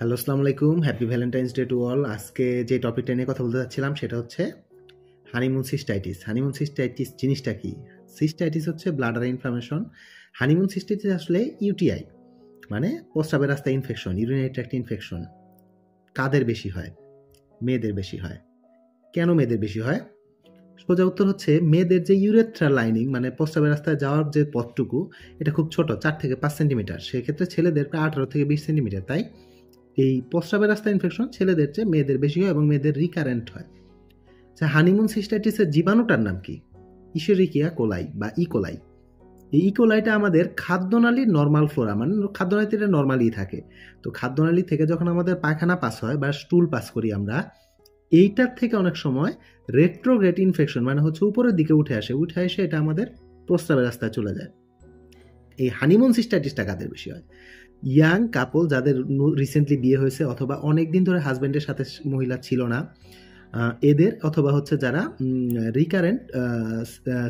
Hello, আসসালামু আলাইকুম। Happy Valentine's day to all. আজকে যে টপিকটা নিয়ে কথা বলতে চাচ্ছিলাম সেটা হচ্ছে হানিমুন সিস্টাইটিস। হানিমুন সিস্টাইটিস জিনিসটা কি? সিস্টাইটিস হচ্ছে ব্লাডার ইনফ্লামেশন। হানিমুন সিস্টাইটিস আসলে ইউটিআই, মানে প্রস্রাবের রাস্তায় ইনফেকশন, ইউরিনারি ট্র্যাক্ট ইনফেকশন। কাদের বেশি হয়? মেয়েদের বেশি হয়। কেন মেয়েদের বেশি হয়? সোজা উত্তর হচ্ছে মেয়েদের যে ইউরেথ্রা লাইনিং, মানে প্রস্রাবের রাস্তায় যাওয়ার যে পথটুকু, এটা খুব ছোট, 4 থেকে 5 সেন্টিমিটার। সেক্ষেত্রে ছেলেদের প্রায় 18 থেকে 20 সেন্টিমিটার। তাই এই প্রস্রাবের রাস্তার ইনফেকশন ছেলেদের চেয়ে মেয়েদের বেশি হয় এবং মেয়েদের রিকারেন্ট হয়। হানিমুন সিস্টাইটিসের জীবাণুটার নাম কি? ইশেরিকিয়া কোলাই বা ইকোলাই। এই ইকোলাইটা আমাদের খাদ্যনালীর নর্মাল ফ্লোরা, মানে খাদ্যনালীতে এটা নর্মালি থাকে। তো খাদ্যনালী থেকে যখন আমাদের পায়খানা পাস হয় বা স্টুল পাস করি আমরা, এইটার থেকে অনেক সময় রেট্রোগ্রেড ইনফেকশন, মানে হচ্ছে উপরের দিকে উঠে এসে এটা আমাদের প্রস্রাবের রাস্তায় চলে যায়। এই হানিমুন সিস্টাইটিসটা কাদের বেশি হয়? ইয়াং কাপল যাদের রিসেন্টলি বিয়ে হয়েছে অথবা অনেক দিন ধরে হাজব্যান্ডের সাথে মহিলা ছিল না, এদের, অথবা হচ্ছে যারা রিকারেন্ট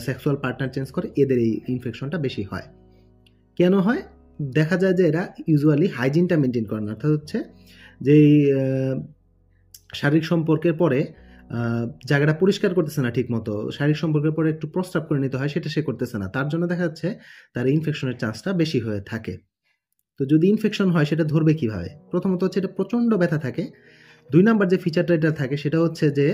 সেক্সুয়াল পার্টনার চেঞ্জ করে, এদের এই ইনফেকশনটা বেশি হয়। কেন হয়? দেখা যায় যে এরা ইউজুয়ালি হাইজিনটা মেনটেন করে না, অর্থাৎ হচ্ছে যে শারীরিক সম্পর্কের পরে জায়গাটা পরিষ্কার করতেছে না ঠিক মতো, শারীরিক সম্পর্কের পরে একটু প্রস্রাব করে নিতে হয়, সেটা সে করতেছে না। তার জন্য দেখা যাচ্ছে তার ইনফেকশনের চান্সটা বেশি হয়ে থাকে। তো যদি ইনফেকশন হয় সেটা ধরবে কিভাবে? প্রথমত হচ্ছে এটা প্রচণ্ড ব্যথা থাকে। 2 নাম্বার যে ফিচারটা এটা থাকে সেটা হচ্ছে যে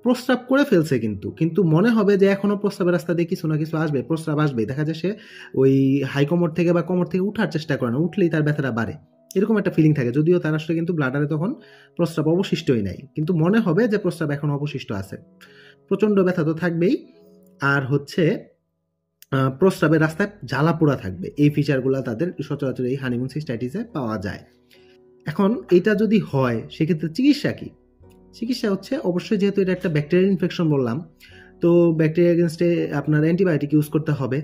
প্রস্রাব করে ফেলছে, কিন্তু মনে হবে যে এখনো প্রস্রাবের রাস্তা দিয়ে কিছু না কিছু আসবে, প্রস্রাব আসবে। দেখা যায় সে ওই হাই কোমর থেকে বা কোমর থেকে উঠার চেষ্টা করে না, উঠলেই তার ব্যথাটা বাড়ে, এরকম একটা ফিলিং থাকে। যদিও তার আসলে কিন্তু ব্লাডারে তখন প্রস্রাব অবশিষ্টই নাই, কিন্তু মনে হবে যে প্রস্রাব এখন অবশিষ্ট আছে। প্রচণ্ড ব্যথা তো থাকবেই, আর হচ্ছে প্রস্রাবের রাস্তায় জ্বালা পোড়া থাকবে। এই ফিচারগুলো তাদের সচরাচর এই হানিমুন সিস্টাইটিসে পাওয়া যায়। এখন এটা যদি হয় সেক্ষেত্রে চিকিৎসা কি? চিকিৎসা হচ্ছে অবশ্যই, যেহেতু এটা একটা ব্যাকটেরিয়াল ইনফেকশন বললাম, তো ব্যাকটেরিয়া এগেনস্টে আপনার অ্যান্টিবায়োটিক ইউজ করতে হবে।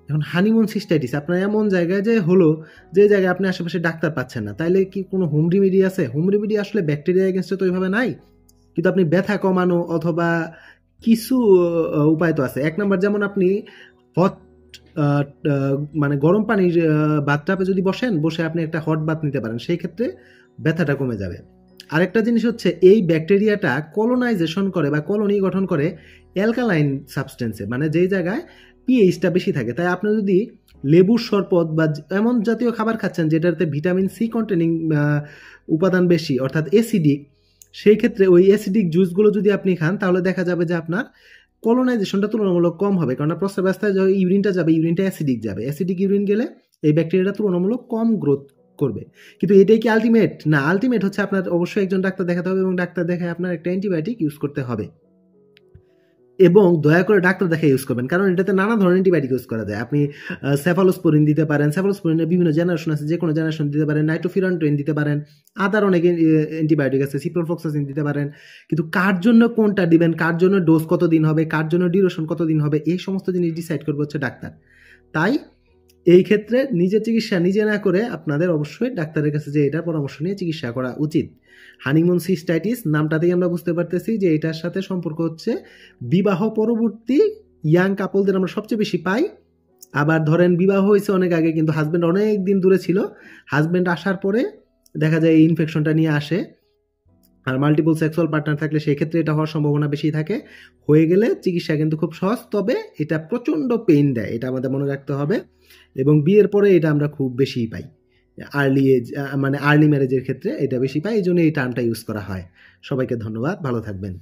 এখন হানিমুন সিস্টাইটিস আপনার এমন জায়গায় যে হলো, যে জায়গায় আপনি আশেপাশে ডাক্তার পাচ্ছেন না, তাইলে কি কোনো হোম রেমেডি আছে? হোম রেমেডি আসলে ব্যাকটেরিয়া এগেনস্টে তো ওইভাবে নাই, কিন্তু আপনি ব্যথা কমানো অথবা কিছু উপায় তো আছে। 1 নাম্বার, যেমন আপনি হট মানে গরম পানির বাথটাবে যদি বসে আপনি একটা হট বাথ নিতে পারেন, সেই ক্ষেত্রে ব্যথাটা কমে যাবে। আরেকটা জিনিস হচ্ছে, এই ব্যাকটেরিয়াটা কলোনাইজেশন করে বা কলোনি গঠন করে অ্যালকালাইন সাবস্টেন্সে, মানে যেই জায়গায় পিএইচটা বেশি থাকে। তাই আপনি যদি লেবুর শরবত বা এমন জাতীয় খাবার খাচ্ছেন যেটাতে ভিটামিন সি কন্টেনিং উপাদান বেশি, অর্থাৎ অ্যাসিডিক, সেই ক্ষেত্রে ওই অ্যাসিডিক জুসগুলো যদি আপনি খান, তাহলে দেখা যাবে যে আপনার কলোনাইজেশনটা তুলনামূলক কম হবে। কারণ প্রস্রাব রাস্তায় যে ইউরিনটা যাবে, ইউরিনটা অ্যাসিডিক যাবে, অ্যাসিডিক ইউরিন গেলে এই ব্যাকটেরিয়াটা তুলনামূলক কম গ্রোথ করবে। কিন্তু এটাই কি আলটিমেট? না, আলটিমেট হচ্ছে আপনার অবশ্যই একজন ডাক্তার দেখাতে হবে এবং ডাক্তার দেখায় আপনার একটা অ্যান্টিবায়োটিক ইউজ করতে হবে। এবং দয়া করে ডাক্তার দেখে ইউজ করবেন, কারণ এটাতে নানা ধরনের অ্যান্টিবায়োটিক ইউজ করা যায়। আপনি সেফালোস্পোরিন দিতে পারেন, সেফালোস্পোরিনের বিভিন্ন জেনারেশন আছে, যে কোনো জেনারেশন দিতে পারেন, নাইট্রোফিরানটোইন দিতে পারেন, আদার অনেক অ্যান্টিবায়োটিক আছে, সিপ্রোফ্লক্সাসিন দিতে পারেন। কিন্তু কার জন্য কোনটা দিবেন, কার জন্য ডোজ কতদিন হবে, কার জন্য ডিউরেশন কতদিন হবে, এই সমস্ত জিনিস ডিসাইড করবে হচ্ছে ডাক্তার। তাই এই ক্ষেত্রে নিজের চিকিৎসা নিজে না করে আপনাদের অবশ্যই ডাক্তারের কাছে যে এটার পরামর্শ নিয়ে চিকিৎসা করা উচিত। হানিমুন সিস্টাইটিস নামটাতেই আমরা বুঝতে পারতেছি যে এটার সাথে সম্পর্ক হচ্ছে বিবাহ পরবর্তী ইয়াং কাপলদের আমরা সবচেয়ে বেশি পাই। আবার ধরেন বিবাহ হয়েছে অনেক আগে, কিন্তু হাজব্যান্ড অনেক দিন দূরে ছিল, হাজব্যান্ড আসার পরে দেখা যায় এই ইনফেকশনটা নিয়ে আসে। আর মাল্টিপল সেক্সুয়াল পার্টনার থাকলে সেই ক্ষেত্রে এটা হওয়ার সম্ভাবনা বেশি থাকে। হয়ে গেলে চিকিৎসা কিন্তু খুব সহজ, তবে এটা প্রচণ্ড পেইন দেয়, এটা আমাদের মনে রাখতে হবে। এবং বিয়ের পরে এটা আমরা খুব বেশিই পাই, আর্লি এজ, মানে আর্লি ম্যারেজের ক্ষেত্রে এটা বেশি পাই, এই জন্য এই টার্মটা ইউজ করা হয়। সবাইকে ধন্যবাদ, ভালো থাকবেন।